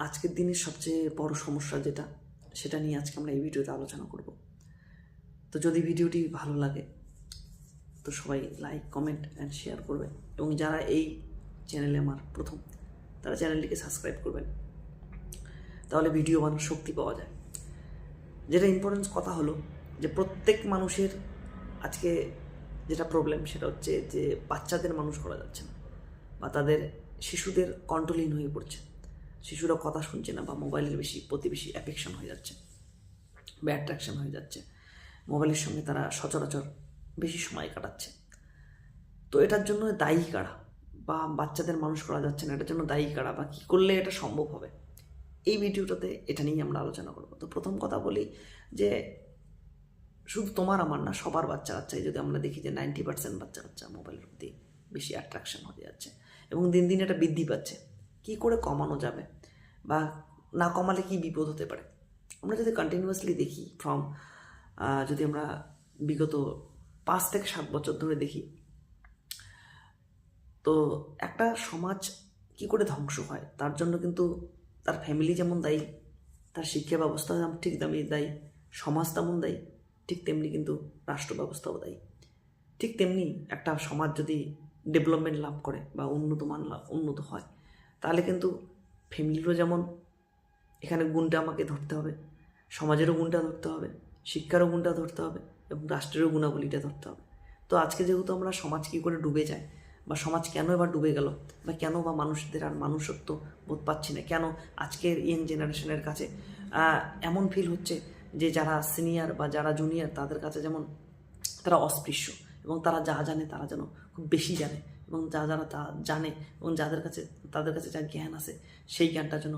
আজকের দিনের সবচেয়ে বড় সমস্যা যেটা, সেটা নিয়ে আজকে আমরা এই ভিডিওতে আলোচনা করব। তো যদি ভিডিওটি ভালো লাগে তো সবাই লাইক, কমেন্ট অ্যান্ড শেয়ার করবেন, এবং যারা এই চ্যানেলে আমার প্রথম, তারা চ্যানেলটিকে সাবস্ক্রাইব করবেন, তাহলে ভিডিও বানানোর শক্তি পাওয়া যায়। যেটা ইম্পর্টেন্স কথা হলো যে প্রত্যেক মানুষের আজকে যেটা প্রবলেম সেটা হচ্ছে যে বাচ্চাদের মানুষ করা যাচ্ছে না, বা তাদের শিশুদের কন্ট্রোলহীন হয়ে পড়ছে। শিশুরা কথা শুনছে না, বা মোবাইলের প্রতি বেশি অ্যাফেকশন হয়ে যাচ্ছে বা অ্যাট্রাকশন হয়ে যাচ্ছে। মোবাইলের সঙ্গে তারা সচরাচর বেশি সময় কাটাচ্ছে। তো এটার জন্য দায়ী কারা, বা বাচ্চাদের মানুষ করা যাচ্ছে না, এটার জন্য দায়ী কারা, বা কী করলে এটা সম্ভব হবে, এই ভিডিওটাতে এটা নিয়ে আমরা আলোচনা করব। তো প্রথম কথা বলি যে শুধু তোমার আমার না, সবার বাচ্চা কাচ্চাই যদি আমরা দেখি যে 90% বাচ্চা কাচ্চা মোবাইলের প্রতি বেশি অ্যাট্রাকশন হয়ে যাচ্ছে, এবং দিন দিন এটা বৃদ্ধি পাচ্ছে। কী করে কমানো যাবে, বা না কমালে কী বিপদ হতে পারে, আমরা যদি কন্টিনিউয়াসলি দেখি যদি আমরা বিগত 5 থেকে 7 বছর ধরে দেখি, তো একটা সমাজ কি করে ধ্বংস হয় তার জন্য কিন্তু তার ফ্যামিলি যেমন দায়ী, তার শিক্ষা ব্যবস্থা যেমন ঠিক দায়ী, সমাজ তেমন দায়ী, ঠিক তেমনি কিন্তু রাষ্ট্র ব্যবস্থাও দায়ী। ঠিক তেমনি একটা সমাজ যদি ডেভেলপমেন্ট লাভ করে বা উন্নত হয়, তাহলে কিন্তু ফ্যামিলিরও যেমন এখানে গুণটা আমাকে ধরতে হবে, সমাজেরও গুণটা ধরতে হবে, শিক্ষারও গুণটা ধরতে হবে, এবং রাষ্ট্রেরও গুণাবলীটা ধরতে হবে। তো আজকে যেহেতু আমরা সমাজ কী করে ডুবে যায়, বা সমাজ কেন এবার ডুবে গেল, বা কেন বা মানুষদের আর মানুষত্ব বোধ পাচ্ছি না, কেন আজকের ইয়ং জেনারেশনের কাছে এমন ফিল হচ্ছে যে যারা সিনিয়র বা যারা জুনিয়র তাদের কাছে যেমন তারা অস্পৃশ্য, এবং তারা যা জানে তারা যেন খুব বেশি জানে, এবং যারা তা জানে এবং তাদের কাছে যা জ্ঞান আছে সেই জ্ঞানটা যেন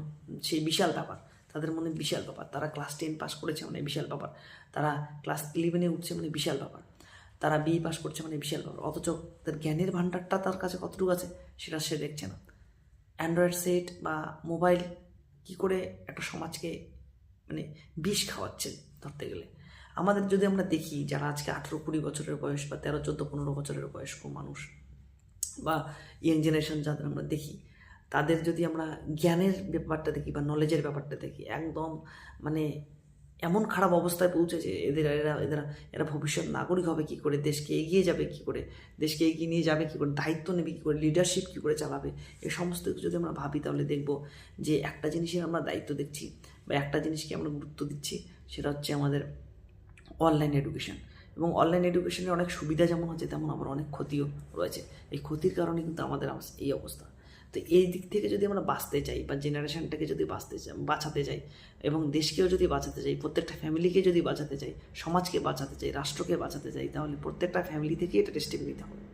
সেই বিশাল ব্যাপার, তাদের মনে বিশাল ব্যাপার। তারা ক্লাস 10 পাস করেছে মানে বিশাল ব্যাপার, তারা ক্লাস 11-এ উঠছে মানে বিশাল ব্যাপার, তারা BE পাস করছে মানে বিশাল ব্যাপার। অথচ তার জ্ঞানের ভাণ্ডারটা তার কাছে কতটুকু আছে সেটা সে দেখছে না। অ্যান্ড্রয়েড সেট বা মোবাইল কি করে একটা সমাজকে মানে বিষ খাওয়াচ্ছে ধরতে গেলে। আমাদের যদি আমরা দেখি যারা আজকে 18-20 বছরের বয়স, বা 13-14-15 বছরের বয়স্ক মানুষ, বা ইয়ং জেনারেশন যাদের আমরা দেখি, তাদের যদি আমরা জ্ঞানের ব্যাপারটা দেখি বা নলেজের ব্যাপারটা দেখি, একদম মানে এমন খারাপ অবস্থায় পৌঁছেছে এরা ভবিষ্যৎ নাগরিক হবে কী করে, দেশকে এগিয়ে যাবে কী করে, দেশকে এগিয়ে নিয়ে যাবে কী করে, দায়িত্ব নেবে কী করে, লিডারশিপ কী করে চালাবে, এ সমস্ত কিছু যদি আমরা ভাবি তাহলে দেখব যে একটা জিনিসের আমরা দায়িত্ব দেখছি বা একটা জিনিসকে আমরা গুরুত্ব দিচ্ছি, সেটা হচ্ছে আমাদের অনলাইন এডুকেশন। এবং অনলাইন এডুকেশনের অনেক সুবিধা যেমন হচ্ছে, তেমন আবার অনেক ক্ষতিও রয়েছে। এই ক্ষতির কারণে কিন্তু আমাদের এই অবস্থা। তো এই দিক থেকে যদি আমরা বাঁচতে চাই, বা জেনারেশনটাকে যদি বাঁচাতে চাই, এবং দেশকেও যদি বাঁচাতে চাই, প্রত্যেকটা ফ্যামিলিকে যদি বাঁচাতে চাই, সমাজকে বাঁচাতে চাই, রাষ্ট্রকে বাঁচাতে চাই, তাহলে প্রত্যেকটা ফ্যামিলি থেকেই এটা স্টেপ নিতে হবে।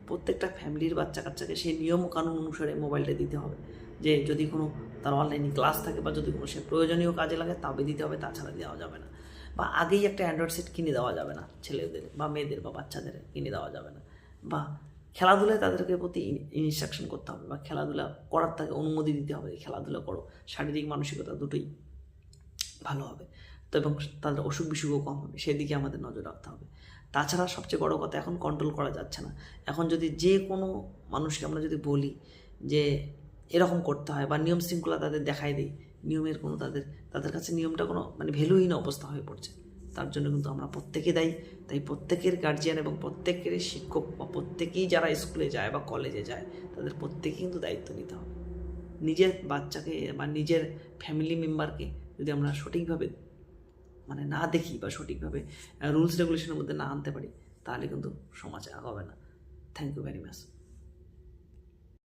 প্রত্যেকটা ফ্যামিলির বাচ্চা কাচ্চাকে সেই নিয়ম কানুন অনুসারে মোবাইলটা দিতে হবে। যে যদি কোনো তার অনলাইন ক্লাস থাকে, বা যদি কোনো সে প্রয়োজনীয় কাজে লাগে তবে দিতে হবে, তাছাড়া দেওয়া যাবে না। বা আগেই একটা অ্যান্ড্রয়েড সেট কিনে দেওয়া যাবে না ছেলেদের বা মেয়েদের বা বাচ্চাদের, কিনে দেওয়া যাবে না। বা খেলাধুলায় তাদেরকে প্রতি ইনস্ট্রাকশন করতে হবে, বা খেলাধুলা করার তাকে অনুমতি দিতে হবে, খেলাধুলা করো, শারীরিক মানসিকতা দুটোই ভালো হবে। তো এবং তাদের অসুখ বিসুখও কম হবে, সেদিকে আমাদের নজর রাখতে হবে। তাছাড়া সবচেয়ে বড় কথা, এখন কন্ট্রোল করা যাচ্ছে না। এখন যদি যে কোনো মানুষকে আমরা যদি বলি যে এরকম করতে হয়, বা নিয়ম শৃঙ্খলা তাদের দেখাই দিই, নিয়মের কোনো তাদের কাছে নিয়মটা কোনো মানে ভ্যালুহীন অবস্থা হয়ে পড়ছে। তার জন্য কিন্তু আমরা প্রত্যেকে দায়ী। তাই প্রত্যেকের গার্জিয়ান এবং প্রত্যেকের শিক্ষক, বা প্রত্যেকেই যারা স্কুলে যায় বা কলেজে যায়, তাদের প্রত্যেকেই কিন্তু দায়িত্ব নিতে হবে। নিজের বাচ্চাকে বা নিজের ফ্যামিলি মেম্বারকে যদি আমরা সঠিকভাবে মানে না দেখি, বা সঠিকভাবে রুলস রেগুলেশনের মধ্যে না আনতে পারি, তাহলে কিন্তু সমাজে আগাবে না। Thank you very much.